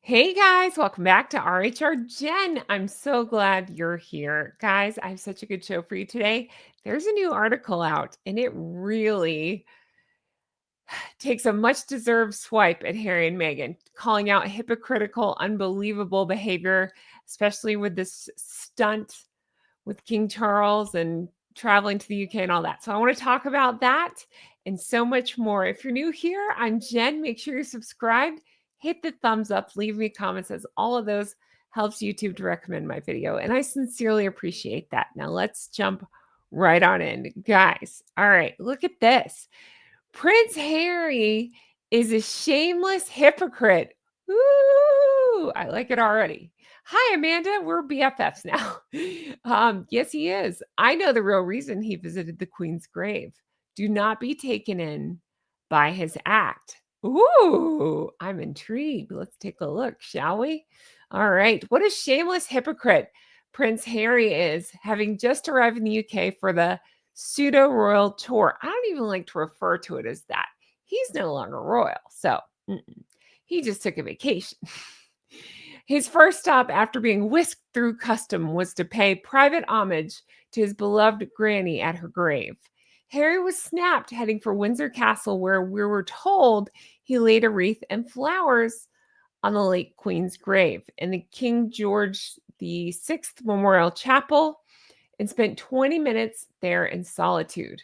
Hey guys, welcome back to RHR Jen. I'm so glad you're here. Guys, I have such a good show for you today. There's a new article out, and it really takes a much deserved swipe at Harry and Meghan, calling out hypocritical, unbelievable behavior, especially with this stunt with King Charles and traveling to the UK and all that. So I want to talk about that and so much more. If you're new here, I'm Jen. Make sure you're subscribed, hit the thumbs up, leave me comments, as all of those helps YouTube to recommend my video. And I sincerely appreciate that. Now let's jump right on in. Guys, all right, look at this. Prince Harry is a shameless hypocrite. Ooh, I like it already. Hi, Amanda. We're BFFs now. Yes, he is. I know the real reason he visited the Queen's grave. Do not be taken in by his act. Ooh, I'm intrigued. Let's take a look, shall we? All right. What a shameless hypocrite Prince Harry is, having just arrived in the UK for the pseudo royal tour. I don't even like to refer to it as that. He's no longer royal. So he just took a vacation. His first stop after being whisked through custom was to pay private homage to his beloved granny at her grave. Harry was snapped heading for Windsor Castle, where we were told he laid a wreath and flowers on the late Queen's grave in the King George VI Memorial Chapel and spent 20 minutes there in solitude.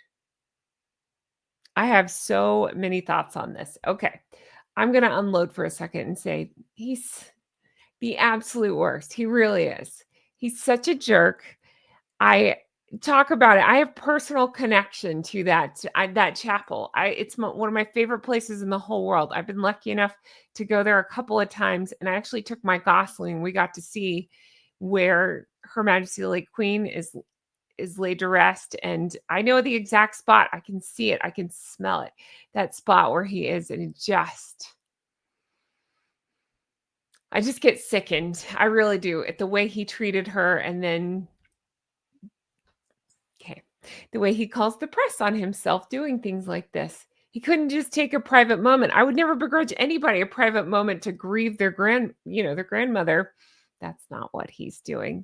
I have so many thoughts on this. Okay, I'm going to unload for a second and say he's the absolute worst. He really is. He's such a jerk. I talk about it. I have personal connection to that chapel. It's one of my favorite places in the whole world. I've been lucky enough to go there a couple of times, and I actually took my Gosling. We got to see where Her Majesty the late Queen is laid to rest, and I know the exact spot. I can see it. I can smell it. That spot where he is, and I just get sickened. I really do, at the way he treated her, and then the way he calls the press on himself doing things like this. He couldn't just take a private moment. I would never begrudge anybody a private moment to grieve their grandmother. That's not what he's doing.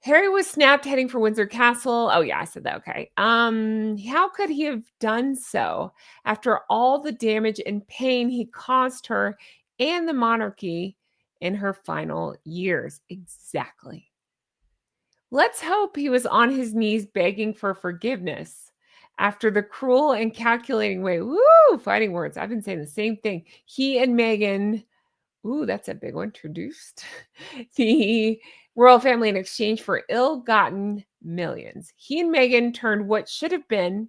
Harry was snapped heading for Windsor Castle. Oh yeah, I said that. Okay. How could he have done so after all the damage and pain he caused her and the monarchy in her final years? Exactly. Let's hope he was on his knees begging for forgiveness after the cruel and calculating way. Woo, fighting words. I've been saying the same thing. He and Meghan, ooh, that's a big one, introduced the royal family in exchange for ill-gotten millions. He and Meghan turned what should have been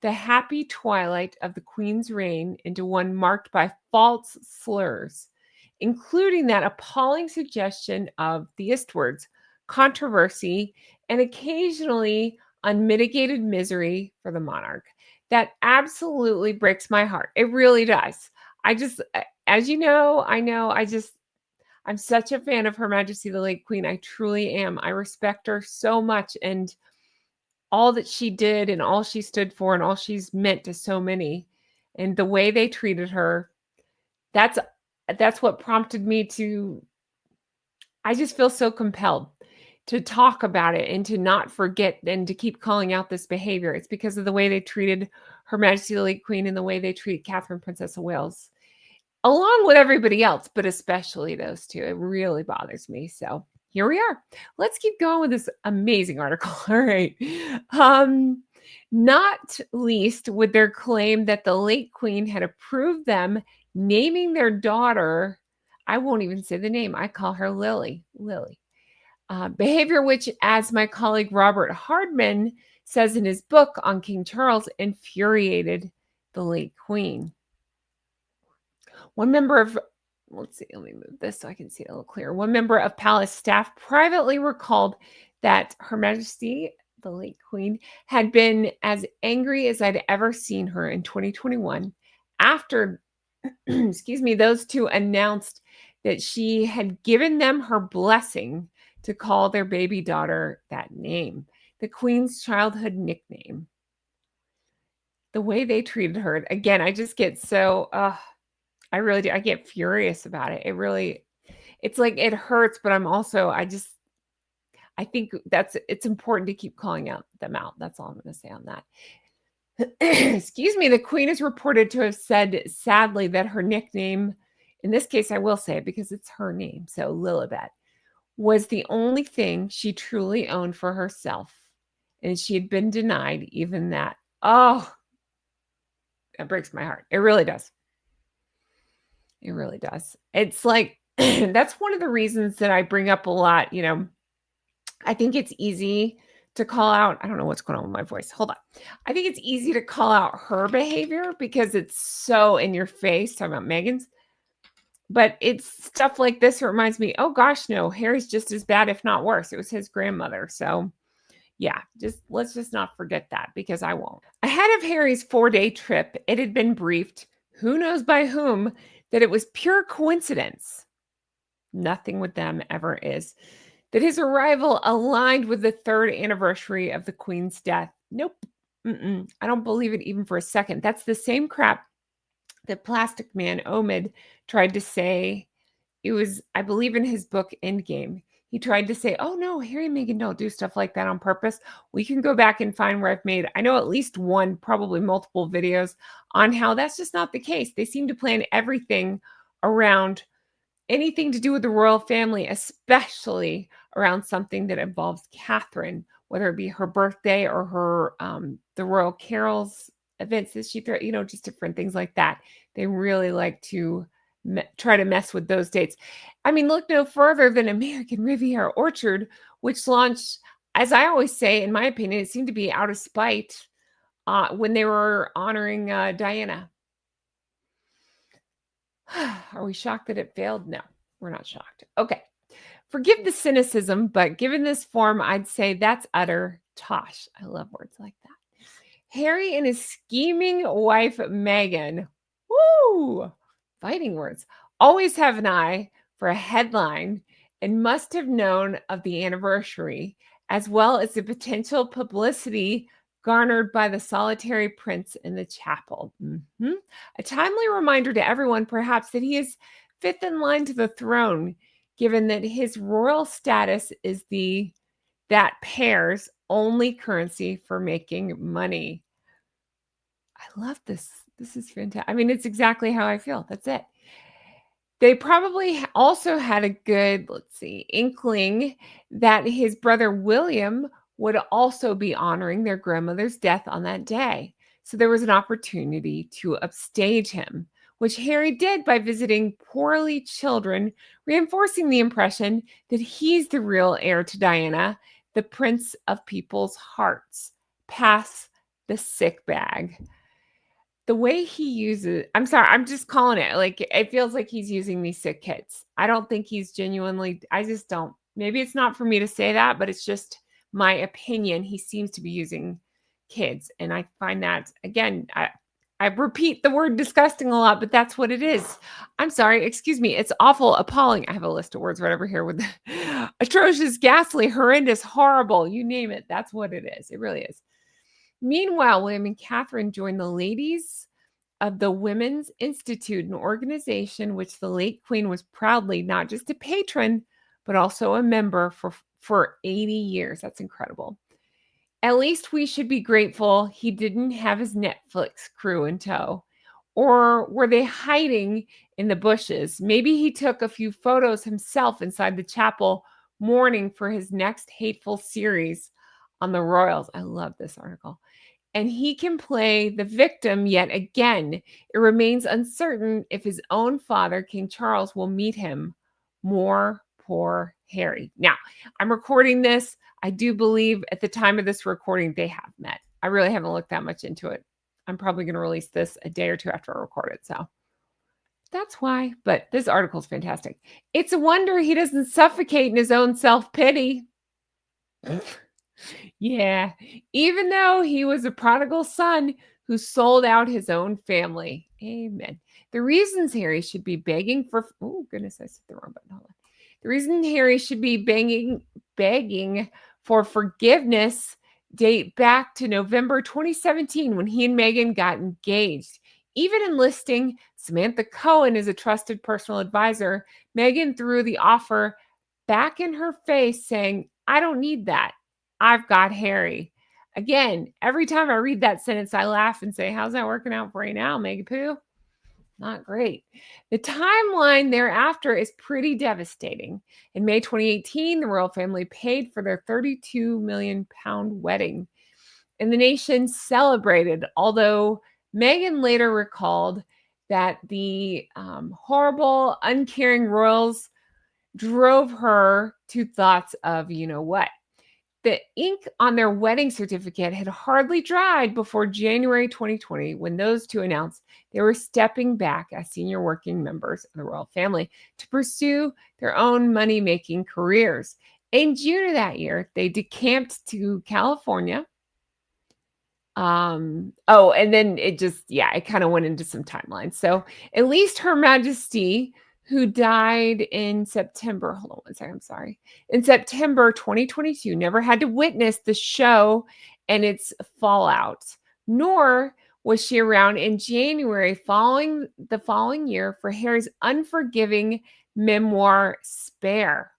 the happy twilight of the Queen's reign into one marked by false slurs, including that appalling suggestion of theistwards, controversy, and occasionally unmitigated misery for the monarch. That absolutely breaks my heart. It really does. As you know, I'm such a fan of Her Majesty the late Queen. I truly am. I respect her so much, and all that she did and all she stood for and all she's meant to so many, and the way they treated her, that's what prompted me to, I just feel so compelled to talk about it and to not forget and to keep calling out this behavior. It's because of the way they treated Her Majesty the late Queen and the way they treat Catherine, Princess of Wales, along with everybody else, but especially those two. It really bothers me. So here we are. Let's keep going with this amazing article. All right. Not least with their claim that the late Queen had approved them naming their daughter. I won't even say the name. I call her Lily. Lily. Behavior which, as my colleague Robert Hardman says in his book on King Charles, infuriated the late Queen. One member of, let's see, let me move this so I can see it a little clearer. One member of palace staff privately recalled that Her Majesty, the late Queen, had been as angry as I'd ever seen her in 2021 after, excuse me, those two announced that she had given them her blessing to call their baby daughter that name, the Queen's childhood nickname. The way they treated her, again, I just get so, I really do. I get furious about it. It's like it hurts, but I think it's important to keep calling out them out. That's all I'm going to say on that. Excuse me. The queen is reported to have said, sadly, that her nickname, in this case, I will say it because it's her name, so Lilibet, was the only thing she truly owned for herself. And she had been denied even that. Oh, that breaks my heart. It really does. It really does. It's like, that's one of the reasons that I bring up a lot. I think it's easy to call out. I don't know what's going on with my voice. Hold on. I think it's easy to call out her behavior because it's so in your face. Talking about Meghan's. But it's stuff like this that reminds me, oh gosh, no, Harry's just as bad, if not worse. It was his grandmother. So yeah, let's just not forget that because I won't. Ahead of Harry's 4-day trip, it had been briefed, who knows by whom, that it was pure coincidence. Nothing with them ever is. That his arrival aligned with the 3rd anniversary of the Queen's death. Nope. I don't believe it even for a second. That's the same crap that Plastic Man Omid tried to say. It was, I believe, in his book Endgame. He tried to say, oh no, Harry and Meghan don't do stuff like that on purpose. We can go back and find where I've made, I know at least one, probably multiple videos on how that's just not the case. They seem to plan everything around anything to do with the royal family, especially around something that involves Catherine, whether it be her birthday or her the royal carols events that she threw, just different things like that. They really like to try to mess with those dates. I mean, look no further than American Riviera Orchard, which launched, as I always say, in my opinion, it seemed to be out of spite when they were honoring Diana. Are we shocked that it failed? No, we're not shocked. Okay. Forgive the cynicism, but given this form, I'd say that's utter tosh. I love words like that. Harry and his scheming wife, Meghan, woo, fighting words, always have an eye for a headline and must have known of the anniversary, as well as the potential publicity garnered by the solitary prince in the chapel. A timely reminder to everyone, perhaps, that he is 5th in line to the throne, given that his royal status is that pair's only currency for making money. I love this. This is fantastic. I mean, it's exactly how I feel. That's it. They probably also had a good, inkling that his brother William would also be honoring their grandmother's death on that day. So there was an opportunity to upstage him, which Harry did by visiting poorly children, reinforcing the impression that he's the real heir to Diana, the prince of people's hearts. Pass the sick bag. The way he uses, I'm sorry, I'm just calling it, like, it feels like he's using these sick kids. I don't think he's genuinely, I just don't. Maybe it's not for me to say that, but it's just my opinion. He seems to be using kids. And I find that, again, I repeat the word disgusting a lot, but that's what it is. I'm sorry, excuse me. It's awful, appalling. I have a list of words right over here with atrocious, ghastly, horrendous, horrible, you name it. That's what it is. It really is. Meanwhile, William and Catherine joined the ladies of the Women's Institute, an organization which the late Queen was proudly not just a patron, but also a member for 80 years. That's incredible. At least we should be grateful he didn't have his Netflix crew in tow. Or were they hiding in the bushes? Maybe he took a few photos himself inside the chapel, mourning for his next hateful series on the royals. I love this article. And he can play the victim yet again. It remains uncertain if his own father, King Charles, will meet him. More poor Harry. Now, I'm recording this. I do believe at the time of this recording, they have met. I really haven't looked that much into it. I'm probably going to release this a day or two after I record it. So that's why. But this article is fantastic. It's a wonder he doesn't suffocate in his own self-pity. Yeah, even though he was a prodigal son who sold out his own family. Amen. The reasons Harry should be begging for, oh goodness, I said the wrong button. Hold on. The reason Harry should be begging for forgiveness date back to November 2017 when he and Meghan got engaged. Even enlisting Samantha Cohen as a trusted personal advisor, Meghan threw the offer back in her face, saying, I don't need that. I've got Harry. Again, every time I read that sentence, I laugh and say, how's that working out for you now, Meghan Pooh? Not great. The timeline thereafter is pretty devastating. In May 2018, the royal family paid for their £32 million wedding, and the nation celebrated, although Meghan later recalled that the horrible, uncaring royals drove her to thoughts of, you know what? The ink on their wedding certificate had hardly dried before January 2020, when those two announced they were stepping back as senior working members of the royal family to pursue their own money-making careers. In June of that year, they decamped to California. And then it kind of went into some timelines. So at least Her Majesty, who died in September, hold on one second, I'm sorry, in September 2022, never had to witness the show and its fallout, nor was she around in January following the following year for Harry's unforgiving memoir, Spare,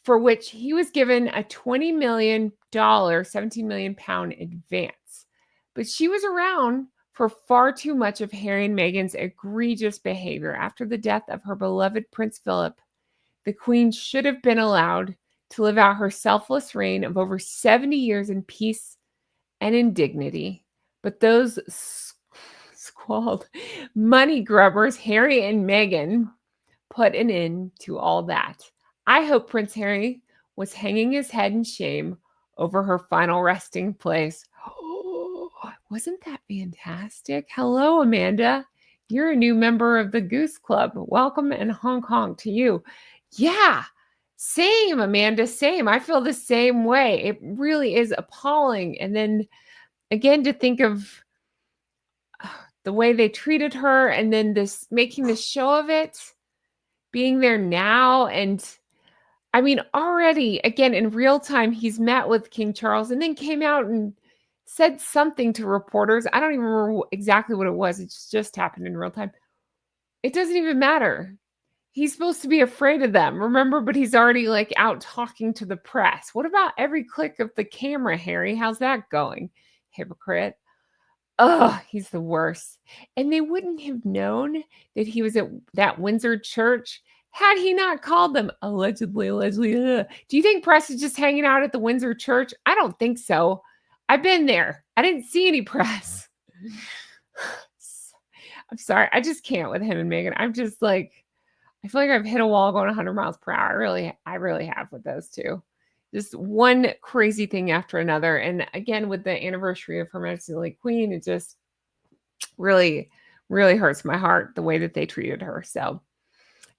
for which he was given a $20 million, £17 million advance. But she was around for far too much of Harry and Meghan's egregious behavior. After the death of her beloved Prince Philip, the Queen should have been allowed to live out her selfless reign of over 70 years in peace and in dignity. But those squalled money grubbers, Harry and Meghan, put an end to all that. I hope Prince Harry was hanging his head in shame over her final resting place. Oh, wasn't that fantastic? Hello, Amanda. You're a new member of the Goose Club. Welcome and honk honk to you. Yeah, same, Amanda, same. I feel the same way. It really is appalling. And then again, to think of the way they treated her and then this making the show of it, being there now. And I mean, already, again, in real time, he's met with King Charles and then came out and said something to reporters. I don't even remember exactly what it was. It just happened in real time. It doesn't even matter. He's supposed to be afraid of them, remember? But he's already like out talking to the press. What about every click of the camera, Harry? How's that going? Hypocrite. Oh, he's the worst. And they wouldn't have known that he was at that Windsor church had he not called them allegedly. Do you think press is just hanging out at the Windsor church? I don't think so. I've been there. I didn't see any press. I'm sorry. I just can't with him and Meghan. I'm just like, I feel like I've hit a wall going 100 miles per hour. I really have with those two. Just one crazy thing after another. And again, with the anniversary of Her Majesty the late Queen, it just really, really hurts my heart the way that they treated her. So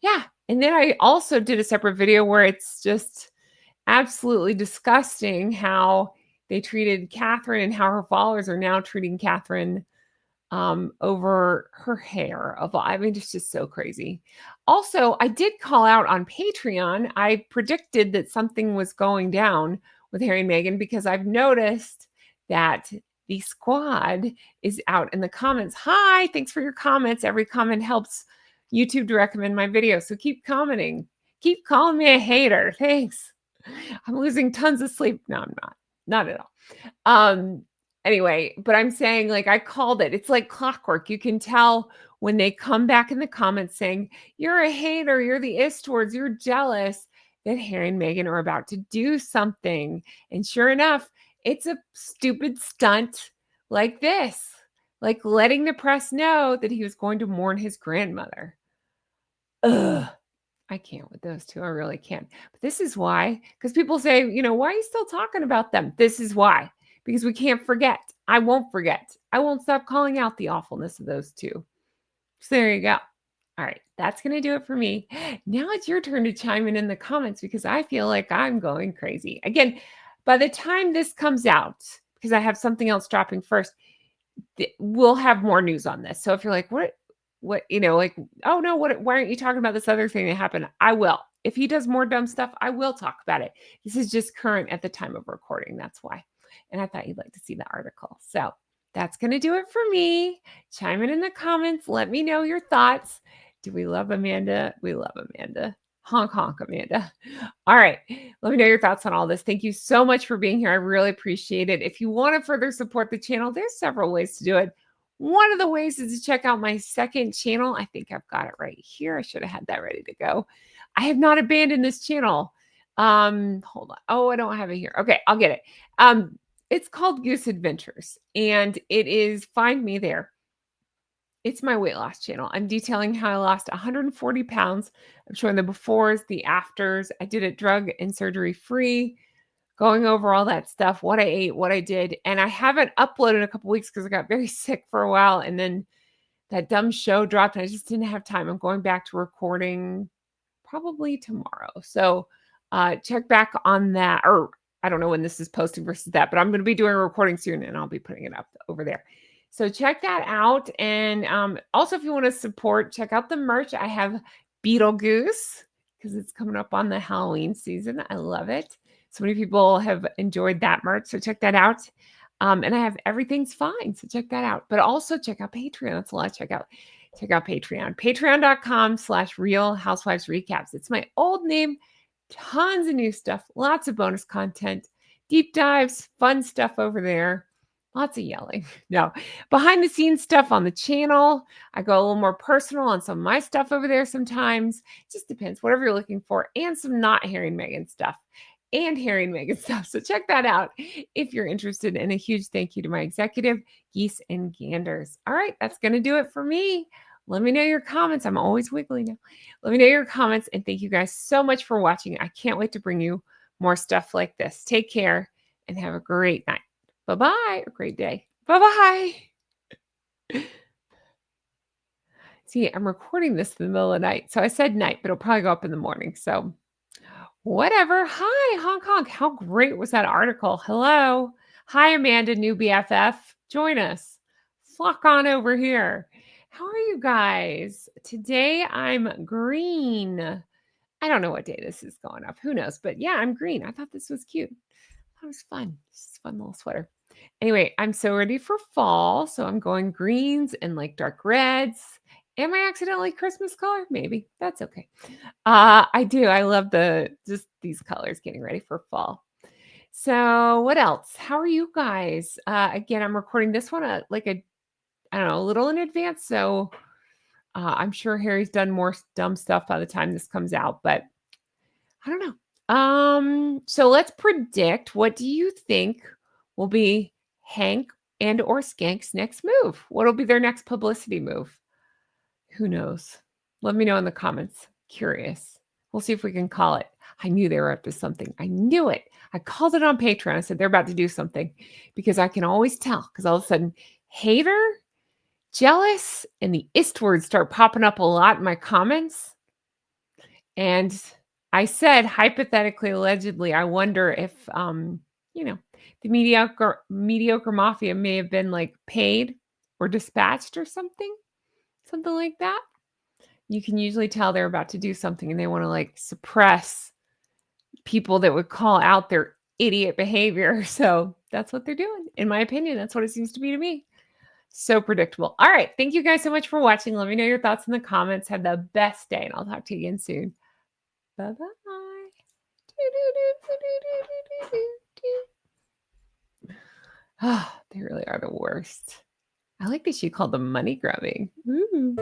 yeah. And then I also did a separate video where it's just absolutely disgusting how they treated Catherine and how her followers are now treating Catherine over her hair. I mean, it's just so crazy. Also, I did call out on Patreon. I predicted that something was going down with Harry and Meghan because I've noticed that the squad is out in the comments. Hi, thanks for your comments. Every comment helps YouTube to recommend my video. So keep commenting. Keep calling me a hater. Thanks. I'm losing tons of sleep. No, I'm not. Not at all. Anyway, but I'm saying, like, I called it. It's like clockwork. You can tell when they come back in the comments saying, you're a hater, you're the Istwards, you're jealous, that Harry and Meghan are about to do something. And sure enough, it's a stupid stunt like this, like letting the press know that he was going to mourn his grandmother. Ugh. I can't with those two. I really can't. But this is why, because people say, why are you still talking about them? This is why. Because we can't forget. I won't forget. I won't stop calling out the awfulness of those two. So there you go. All right. That's going to do it for me. Now it's your turn to chime in the comments because I feel like I'm going crazy. Again, by the time this comes out, because I have something else dropping first, we'll have more news on this. So if you're like, what, oh no, why aren't you talking about this other thing that happened? I will. If he does more dumb stuff, I will talk about it. This is just current at the time of recording. That's why. And I thought you'd like to see the article. So that's going to do it for me. Chime in the comments. Let me know your thoughts. Do we love Amanda? We love Amanda. Honk honk, Amanda. All right. Let me know your thoughts on all this. Thank you so much for being here. I really appreciate it. If you want to further support the channel, there's several ways to do it. One of the ways is to check out my second channel. I think I've got it right here. I should have had that ready to go. I have not abandoned this channel. Hold on. Oh, I don't have it here. Okay, I'll get it. It's called Goose Adventures, and it is find me there. It's my weight loss channel. I'm detailing how I lost 140 pounds. I'm showing the befores, the afters. I did it drug and surgery free, going over all that stuff, what I ate, what I did. And I haven't uploaded in a couple weeks because I got very sick for a while. And then that dumb show dropped and I just didn't have time. I'm going back to recording probably tomorrow. So check back on that. Or I don't know when this is posting versus that, but I'm going to be doing a recording soon and I'll be putting it up over there. So check that out. And also, if you want to support, check out the merch. I have Beetlejuice because it's coming up on the Halloween season. I love it. So many people have enjoyed that merch. So check that out. And I have Everything's Fine. So check that out. But also check out Patreon. That's a lot to check out. Check out Patreon. Patreon.com/Real Housewives Recaps. It's my old name. Tons of new stuff. Lots of bonus content. Deep dives. Fun stuff over there. Lots of yelling. No, behind the scenes stuff on the channel. I go a little more personal on some of my stuff over there sometimes. It just depends, whatever you're looking for. And some not Harry and Meghan stuff. And Harry and Meghan stuff. So check that out if you're interested. And a huge thank you to my executive, Geese and Ganders. All right, that's going to do it for me. Let me know your comments. I'm always wiggly now. Let me know your comments. And thank you guys so much for watching. I can't wait to bring you more stuff like this. Take care and have a great night. Bye-bye. A great day. Bye-bye. See, I'm recording this in the middle of the night. So I said night, but it'll probably go up in the morning. So whatever. Hi, Honk Honk. How great was that article? Hello. Hi, Amanda, new BFF. Join us. Flock on over here. How are you guys? Today I'm green. I don't know what day this is going up. Who knows? But yeah, I'm green. I thought this was cute. That was fun. It's a fun little sweater. Anyway, I'm so ready for fall. So I'm going greens and like dark reds. Am I accidentally Christmas color? Maybe. That's okay. I do. I love just these colors getting ready for fall. So what else? How are you guys? Again, I'm recording this one I don't know, a little in advance. So I'm sure Harry's done more dumb stuff by the time this comes out, but I don't know. So let's predict, what do you think will be Hank and or Skank's next move? What'll be their next publicity move? Who knows? Let me know in the comments. Curious. We'll see if we can call it. I knew they were up to something. I knew it. I called it on Patreon. I said they're about to do something because I can always tell, because all of a sudden, hater, jealous, and the ist words start popping up a lot in my comments. And I said, hypothetically, allegedly, I wonder if, the mediocre mafia may have been like paid or dispatched or something like that. You can usually tell they're about to do something and they want to like suppress people that would call out their idiot behavior. So that's what they're doing. In my opinion, that's what it seems to be to me. So predictable. All right. Thank you guys so much for watching. Let me know your thoughts in the comments. Have the best day and I'll talk to you again soon. Bye-bye. They really are the worst. I like that she called them money grubbing. Ooh.